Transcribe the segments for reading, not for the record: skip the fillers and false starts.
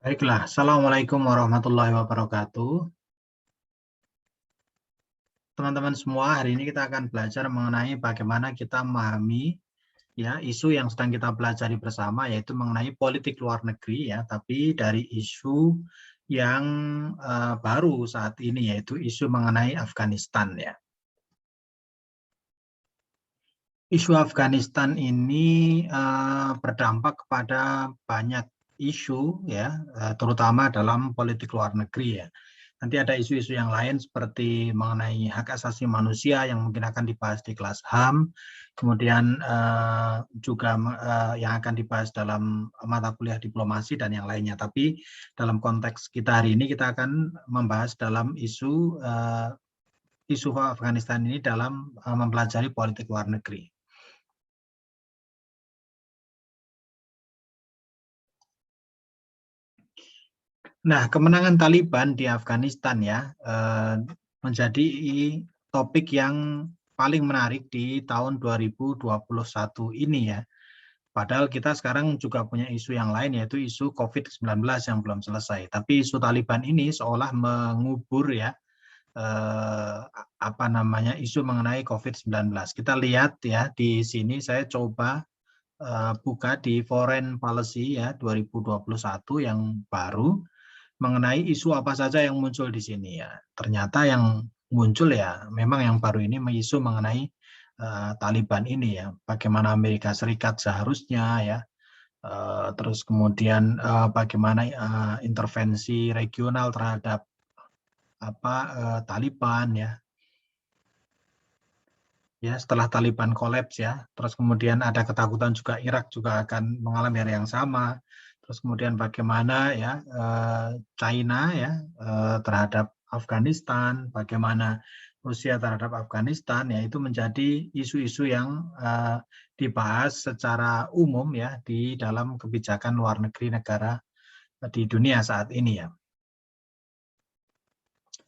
Baiklah, Assalamualaikum warahmatullahi wabarakatuh. Teman-teman semua, hari ini kita akan belajar mengenai bagaimana kita memahami ya isu yang sedang kita pelajari bersama, yaitu mengenai politik luar negeri ya, tapi dari isu yang baru saat ini, yaitu isu mengenai Afghanistan ya. Isu Afghanistan ini berdampak kepada banyak isu ya, terutama dalam politik luar negeri ya. Nanti ada isu-isu yang lain seperti mengenai hak asasi manusia yang mungkin akan dibahas di kelas HAM, kemudian juga yang akan dibahas dalam mata kuliah diplomasi dan yang lainnya. Tapi dalam konteks kita hari ini kita akan membahas dalam isu Afghanistan ini dalam mempelajari politik luar negeri. Nah, kemenangan Taliban di Afghanistan ya menjadi topik yang paling menarik di tahun 2021 ini ya. Padahal kita sekarang juga punya isu yang lain, yaitu isu COVID-19 yang belum selesai. Tapi isu Taliban ini seolah mengubur ya isu mengenai COVID-19. Kita lihat ya di sini, saya coba buka di Foreign Policy ya 2021 yang baru, mengenai isu apa saja yang muncul di sini ya. Ternyata yang muncul ya memang yang baru ini isu mengenai Taliban ini ya. Bagaimana Amerika Serikat seharusnya ya. Terus kemudian bagaimana intervensi regional terhadap Taliban ya. Ya, setelah Taliban kolaps ya. Terus kemudian ada ketakutan juga Irak juga akan mengalami hal yang sama. Terus kemudian bagaimana ya China ya terhadap Afghanistan, bagaimana Rusia terhadap Afghanistan ya, itu menjadi isu-isu yang dibahas secara umum ya di dalam kebijakan luar negeri negara di dunia saat ini ya.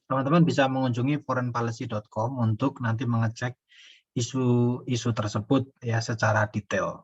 Teman-teman bisa mengunjungi foreignpolicy.com untuk nanti mengecek isu-isu tersebut ya secara detail.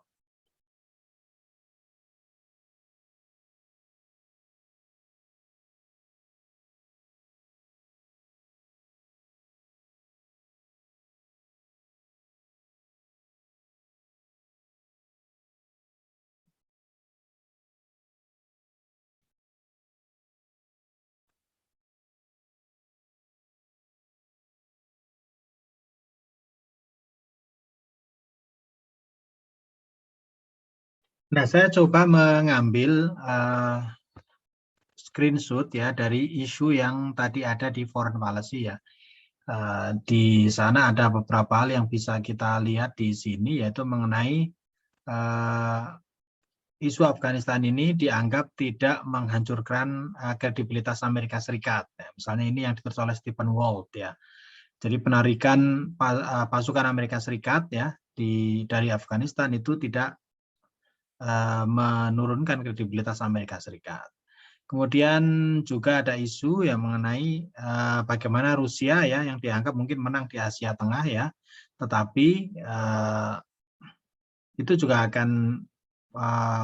Nah, saya coba mengambil screenshot ya dari isu yang tadi ada di Foreign Policy ya. Di sana ada beberapa hal yang bisa kita lihat di sini, yaitu mengenai isu Afghanistan ini dianggap tidak menghancurkan kredibilitas Amerika Serikat. Ya, misalnya ini yang ditulis oleh Stephen Walt ya. Jadi penarikan pasukan Amerika Serikat ya dari Afghanistan itu tidak menurunkan kredibilitas Amerika Serikat. Kemudian juga ada isu yang mengenai bagaimana Rusia ya yang dianggap mungkin menang di Asia Tengah ya, tetapi itu juga akan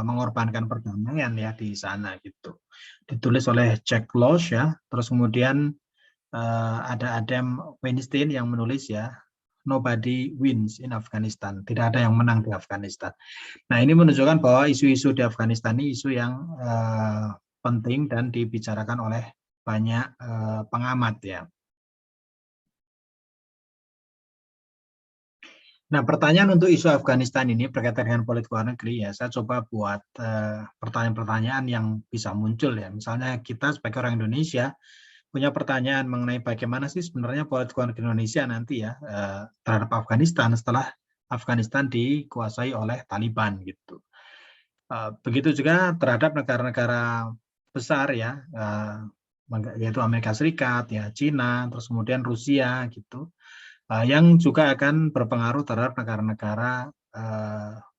mengorbankan perdamaian ya di sana gitu. Ditulis oleh Jack Losh ya. Terus kemudian ada Adam Weinstein yang menulis ya, Nobody wins in Afghanistan. Tidak ada yang menang di Afghanistan. Nah, ini menunjukkan bahwa isu-isu di Afghanistan ini isu yang penting dan dibicarakan oleh banyak pengamat ya. Nah, pertanyaan untuk isu Afghanistan ini berkaitan dengan politik luar negeri ya, saya coba buat pertanyaan-pertanyaan yang bisa muncul ya. Misalnya kita sebagai orang Indonesia punya pertanyaan mengenai bagaimana sih sebenarnya politik luar negeri Indonesia nanti ya terhadap Afghanistan setelah Afghanistan dikuasai oleh Taliban gitu. Begitu juga terhadap negara-negara besar ya, yaitu Amerika Serikat, ya Cina, terus kemudian Rusia gitu, yang juga akan berpengaruh terhadap negara-negara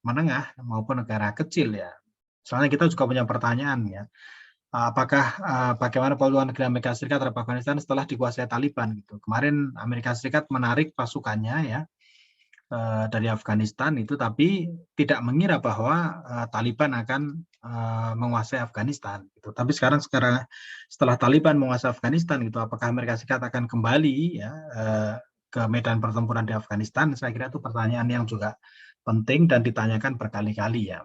menengah maupun negara kecil ya. Soalnya kita juga punya pertanyaan ya, apakah bagaimana politik luar negeri Amerika Serikat terhadap Afghanistan setelah dikuasai Taliban gitu. Kemarin Amerika Serikat menarik pasukannya ya dari Afghanistan itu, tapi tidak mengira bahwa Taliban akan menguasai Afghanistan. Gitu. Tapi sekarang setelah Taliban menguasai Afghanistan, gitu, apakah Amerika Serikat akan kembali ya ke medan pertempuran di Afghanistan? Saya kira itu pertanyaan yang juga penting dan ditanyakan berkali-kali ya.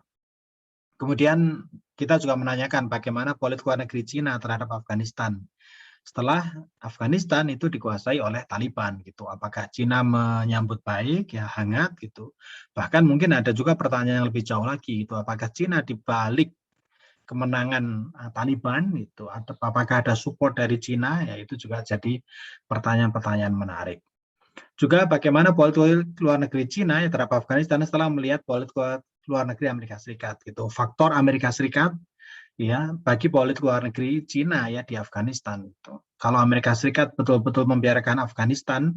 Kemudian kita juga menanyakan bagaimana politik luar negeri Cina terhadap Afghanistan. Setelah Afghanistan itu dikuasai oleh Taliban gitu, apakah Cina menyambut baik ya, hangat gitu. Bahkan mungkin ada juga pertanyaan yang lebih jauh lagi gitu, apakah Cina di balik kemenangan Taliban itu, atau apakah ada support dari Cina, ya itu juga jadi pertanyaan-pertanyaan menarik. Juga bagaimana politik luar negeri Cina ya terhadap Afghanistan setelah melihat politik luar negeri Amerika Serikat gitu. Faktor Amerika Serikat ya bagi politik luar negeri Cina ya di Afghanistan. Kalau Amerika Serikat betul-betul membiarkan Afghanistan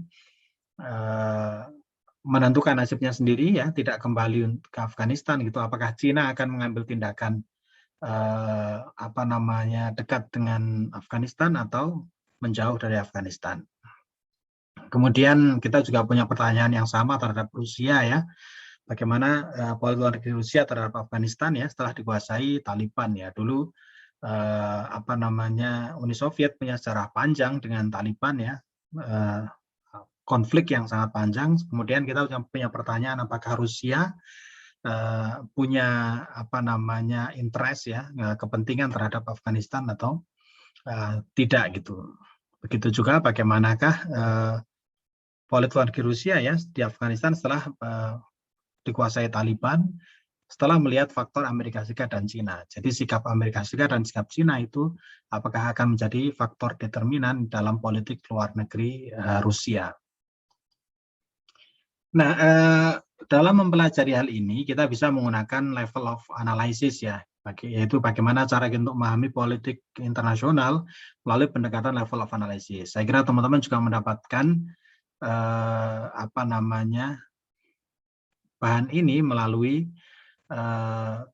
menentukan nasibnya sendiri ya, tidak kembali ke Afghanistan gitu, apakah Cina akan mengambil tindakan dekat dengan Afghanistan atau menjauh dari Afghanistan? Kemudian kita juga punya pertanyaan yang sama terhadap Rusia ya. Bagaimana politik luar negeri Rusia terhadap Afghanistan ya setelah dikuasai Taliban ya. Dulu Uni Soviet punya sejarah panjang dengan Taliban ya, konflik yang sangat panjang. Kemudian kita punya pertanyaan apakah Rusia punya interest ya, kepentingan terhadap Afghanistan atau tidak gitu. Begitu juga bagaimanakah politik luar negeri Rusia ya di Afghanistan setelah dikuasai Taliban, setelah melihat faktor Amerika Serikat dan Cina. Jadi sikap Amerika Serikat dan sikap Cina itu apakah akan menjadi faktor determinan dalam politik luar negeri Rusia. Nah, dalam mempelajari hal ini kita bisa menggunakan level of analysis ya, yaitu bagaimana cara kita untuk memahami politik internasional melalui pendekatan level of analysis. Saya kira teman-teman juga mendapatkan bahan ini melalui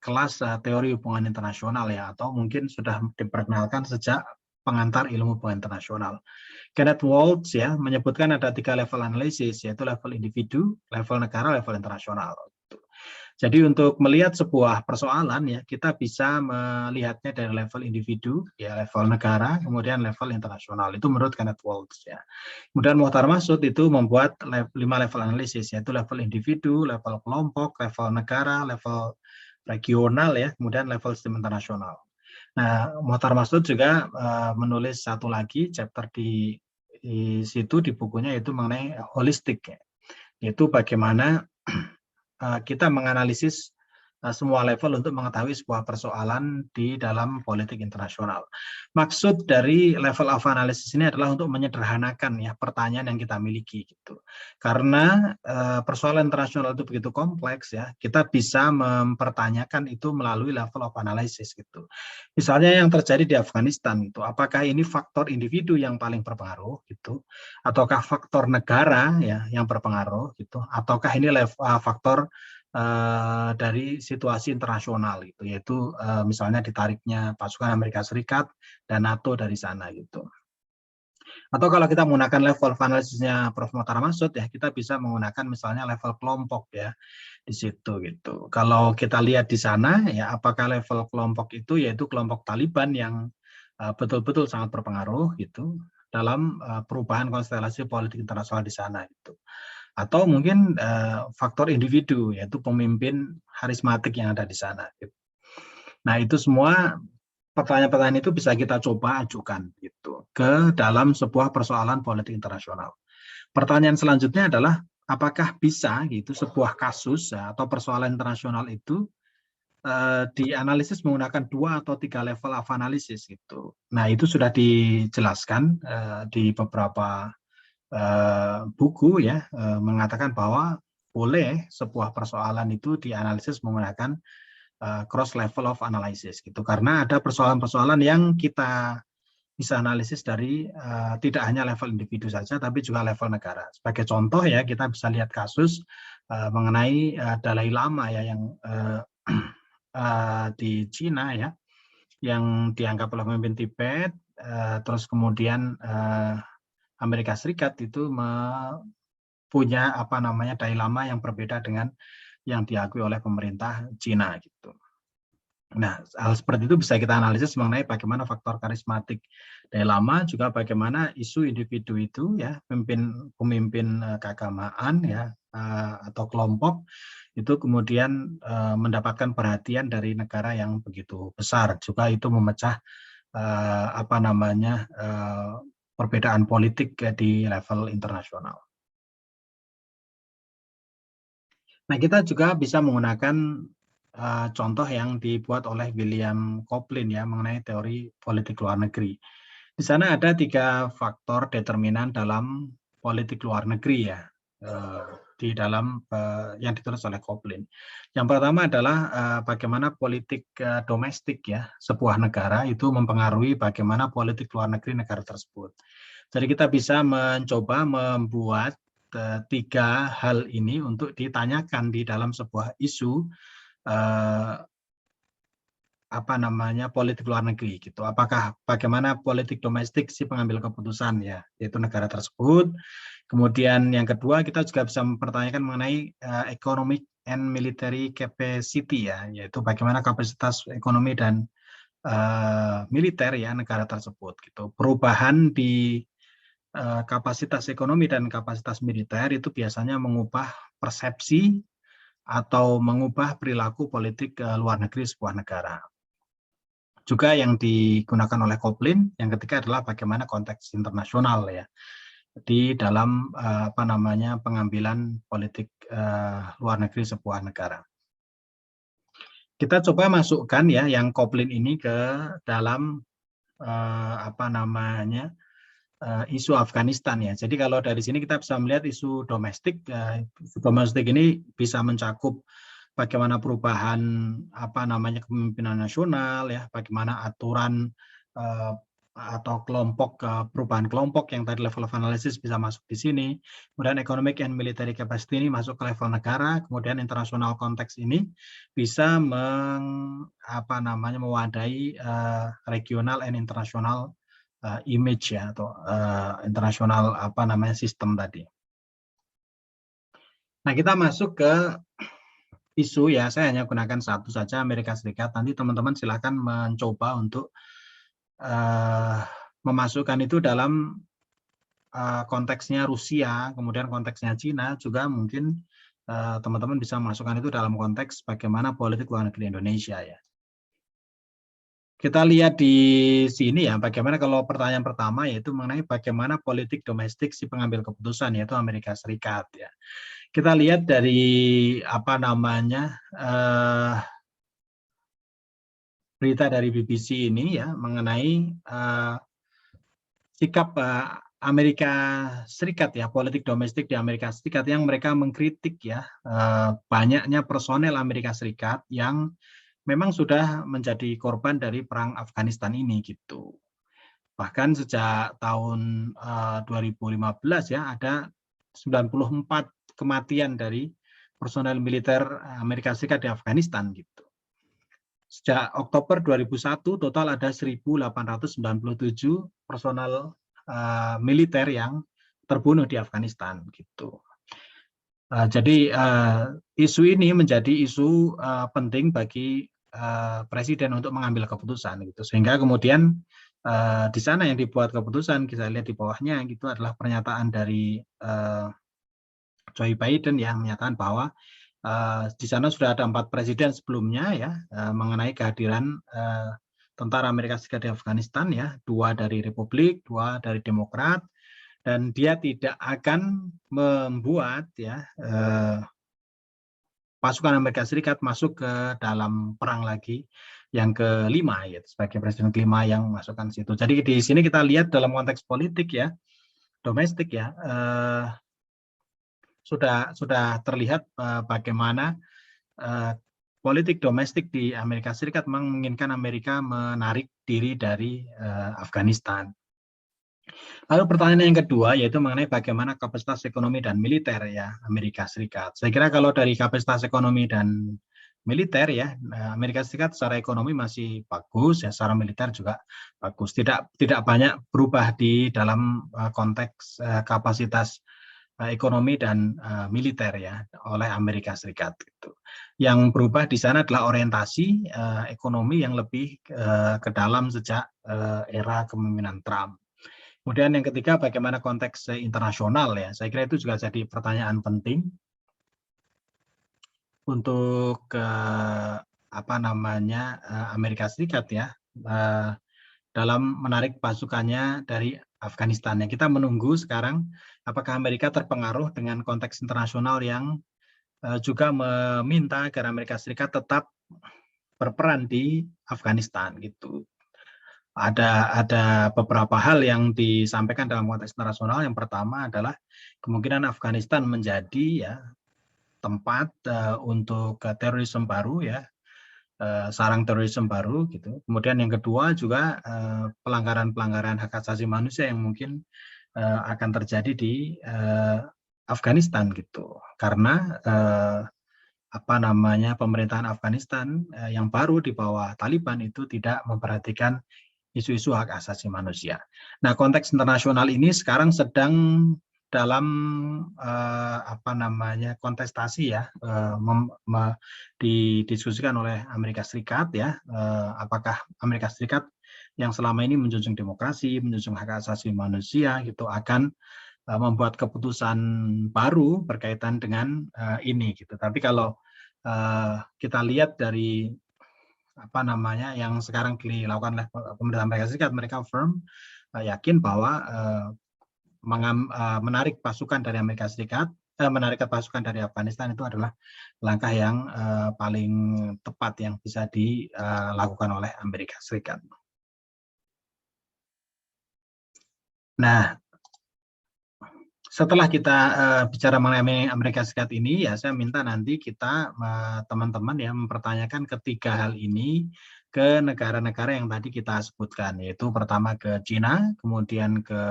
kelas teori hubungan internasional ya, atau mungkin sudah diperkenalkan sejak pengantar ilmu hubungan internasional. Kenneth Waltz ya menyebutkan ada 3 level analisis, yaitu level individu, level negara, level internasional. Jadi untuk melihat sebuah persoalan ya, kita bisa melihatnya dari level individu, ya level negara, kemudian level internasional. Itu menurut Kenneth Waltz ya. Kemudian Muhtar Masud itu membuat 5 level analisis, yaitu level individu, level kelompok, level negara, level regional ya, kemudian level sistem internasional. Nah, Muhtar Masud juga menulis satu lagi chapter di situ di bukunya, yaitu mengenai holistik ya. Yaitu bagaimana kita menganalisis semua level untuk mengetahui sebuah persoalan di dalam politik internasional. Maksud dari level of analysis ini adalah untuk menyederhanakan ya pertanyaan yang kita miliki gitu. Karena persoalan internasional itu begitu kompleks ya, kita bisa mempertanyakan itu melalui level of analysis gitu. Misalnya yang terjadi di Afghanistan itu, apakah ini faktor individu yang paling berpengaruh gitu, ataukah faktor negara ya yang berpengaruh gitu, ataukah ini faktor dari situasi internasional gitu, yaitu misalnya ditariknya pasukan Amerika Serikat dan NATO dari sana gitu. Atau kalau kita menggunakan level analisisnya Prof. Muhtar Masud ya, kita bisa menggunakan misalnya level kelompok ya di situ gitu. Kalau kita lihat di sana ya, apakah level kelompok itu yaitu kelompok Taliban yang betul-betul sangat berpengaruh gitu dalam perubahan konstelasi politik internasional di sana gitu. Atau mungkin faktor individu, yaitu pemimpin harismatik yang ada di sana. Nah, itu semua pertanyaan-pertanyaan itu bisa kita coba ajukan gitu ke dalam sebuah persoalan politik internasional. Pertanyaan selanjutnya adalah apakah bisa gitu sebuah kasus atau persoalan internasional itu dianalisis menggunakan 2 atau 3 level of analysis gitu. Nah, itu sudah dijelaskan di beberapa buku ya, mengatakan bahwa boleh sebuah persoalan itu dianalisis menggunakan cross level of analysis gitu, karena ada persoalan-persoalan yang kita bisa analisis dari tidak hanya level individu saja tapi juga level negara. Sebagai contoh ya, kita bisa lihat kasus mengenai Dalai Lama ya yang di Cina ya, yang dianggap oleh pemimpin Tibet, terus kemudian Amerika Serikat itu punya dilema yang berbeda dengan yang diakui oleh pemerintah Cina gitu. Nah, hal seperti itu bisa kita analisis mengenai bagaimana faktor karismatik dilema, juga bagaimana isu individu itu ya, pemimpin keagamaan ya atau kelompok itu kemudian mendapatkan perhatian dari negara yang begitu besar, juga itu memecah perbedaan politik di level internasional. Nah, kita juga bisa menggunakan contoh yang dibuat oleh William Coplin ya mengenai teori politik luar negeri. Di sana ada 3 faktor determinan dalam politik luar negeri ya, di dalam yang ditulis oleh Coplin. Yang pertama adalah bagaimana politik domestik ya sebuah negara itu mempengaruhi bagaimana politik luar negeri negara tersebut. Jadi kita bisa mencoba membuat 3 hal ini untuk ditanyakan di dalam sebuah isu politik luar negeri gitu. Apakah bagaimana politik domestik si pengambil keputusan ya, yaitu negara tersebut. Kemudian yang kedua kita juga bisa mempertanyakan mengenai economic and military capacity ya, yaitu bagaimana kapasitas ekonomi dan militer ya negara tersebut gitu. Perubahan di kapasitas ekonomi dan kapasitas militer itu biasanya mengubah persepsi atau mengubah perilaku politik luar negeri sebuah negara. Juga yang digunakan oleh Coplin, yang ketiga adalah bagaimana konteks internasional ya di dalam pengambilan politik luar negeri sebuah negara. Kita coba masukkan ya yang Coplin ini ke dalam isu Afghanistan ya. Jadi kalau dari sini kita bisa melihat isu domestik. Isu domestik ini bisa mencakup bagaimana perubahan kepemimpinan nasional ya, bagaimana aturan atau perubahan kelompok yang tadi level of analysis bisa masuk di sini. Kemudian economic and military capacity ini masuk ke level negara. Kemudian internasional konteks ini bisa mewadahi regional and international image ya, atau internasional sistem tadi. Nah, kita masuk ke isu ya, saya hanya gunakan satu saja, Amerika Serikat. Nanti teman-teman silakan mencoba untuk memasukkan itu dalam konteksnya Rusia, kemudian konteksnya Cina, juga mungkin teman-teman bisa masukkan itu dalam konteks bagaimana politik luar negeri Indonesia ya. Kita lihat di sini ya, bagaimana kalau pertanyaan pertama yaitu mengenai bagaimana politik domestik si pengambil keputusan, yaitu Amerika Serikat ya. Kita lihat dari berita dari BBC ini ya mengenai sikap Amerika Serikat ya, politik domestik di Amerika Serikat yang mereka mengkritik ya banyaknya personel Amerika Serikat yang memang sudah menjadi korban dari perang Afghanistan ini gitu. Bahkan sejak tahun 2015 ya ada 94 kematian dari personel militer Amerika Serikat di Afghanistan gitu. Sejak Oktober 2001 total ada 1.897 personel militer yang terbunuh di Afghanistan gitu. Jadi isu ini menjadi isu penting bagi presiden untuk mengambil keputusan gitu, sehingga kemudian di sana yang dibuat keputusan, kita lihat di bawahnya gitu adalah pernyataan dari Joe Biden yang menyatakan bahwa di sana sudah ada 4 presiden sebelumnya ya mengenai kehadiran tentara Amerika Serikat di Afghanistan ya, 2 dari Republik, 2 dari Demokrat, dan dia tidak akan membuat ya pasukan Amerika Serikat masuk ke dalam perang lagi yang kelima ya, sebagai presiden kelima yang masukkan situ. Jadi di sini kita lihat dalam konteks politik ya, domestik ya, sudah terlihat bagaimana politik domestik di Amerika Serikat memang menginginkan Amerika menarik diri dari Afghanistan. Lalu pertanyaan yang kedua yaitu mengenai bagaimana kapasitas ekonomi dan militer ya Amerika Serikat. Saya kira kalau dari kapasitas ekonomi dan militer ya Amerika Serikat secara ekonomi masih bagus ya, secara militer juga bagus. Tidak banyak berubah di dalam konteks kapasitas ekonomi dan militer ya oleh Amerika Serikat. Gitu. Yang berubah di sana adalah orientasi ekonomi yang lebih ke dalam sejak era kepemimpinan Trump. Kemudian yang ketiga, bagaimana konteks internasional ya. Saya kira itu juga jadi pertanyaan penting untuk Amerika Serikat ya dalam menarik pasukannya dari Afghanistan. Ya, kita menunggu sekarang apakah Amerika terpengaruh dengan konteks internasional yang juga meminta agar Amerika Serikat tetap berperan di Afghanistan gitu. Ada beberapa hal yang disampaikan dalam konteks internasional. Yang pertama adalah kemungkinan Afghanistan menjadi ya tempat untuk terorisme baru ya, sarang terorisme baru gitu. Kemudian yang kedua juga pelanggaran-pelanggaran hak asasi manusia yang mungkin akan terjadi di Afghanistan gitu. Karena pemerintahan Afghanistan yang baru di bawah Taliban itu tidak memperhatikan isu-isu hak asasi manusia. Nah, konteks internasional ini sekarang sedang dalam kontestasi ya, didiskusikan oleh Amerika Serikat ya, apakah Amerika Serikat yang selama ini menjunjung demokrasi, menjunjung hak asasi manusia gitu akan membuat keputusan baru berkaitan dengan ini gitu. Tapi kalau kita lihat dari yang sekarang dilakukan oleh pemerintah Amerika Serikat, mereka firm yakin bahwa menarik pasukan dari Amerika Serikat, menarik pasukan dari Afghanistan itu adalah langkah yang paling tepat yang bisa dilakukan oleh Amerika Serikat. Nah, setelah kita bicara mengenai Amerika Serikat ini, ya saya minta nanti kita teman-teman ya mempertanyakan ketiga hal ini ke negara-negara yang tadi kita sebutkan, yaitu pertama ke China, kemudian ke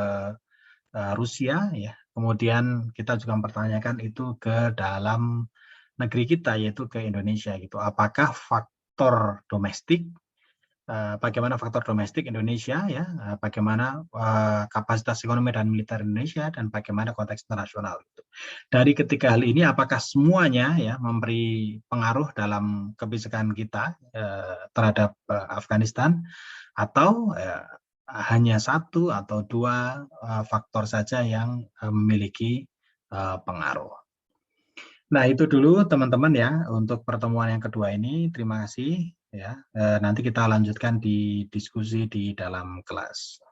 Rusia, ya, kemudian kita juga mempertanyakan itu ke dalam negeri kita, yaitu ke Indonesia gitu. Apakah faktor domestik? Bagaimana faktor domestik Indonesia ya, bagaimana kapasitas ekonomi dan militer Indonesia, dan bagaimana konteks internasional. Dari ketiga hal ini, apakah semuanya ya memberi pengaruh dalam kebijakan kita terhadap Afghanistan, atau hanya satu atau dua faktor saja yang memiliki pengaruh. Nah, itu dulu teman-teman ya untuk pertemuan yang kedua ini. Terima kasih ya. Nanti kita lanjutkan di diskusi di dalam kelas.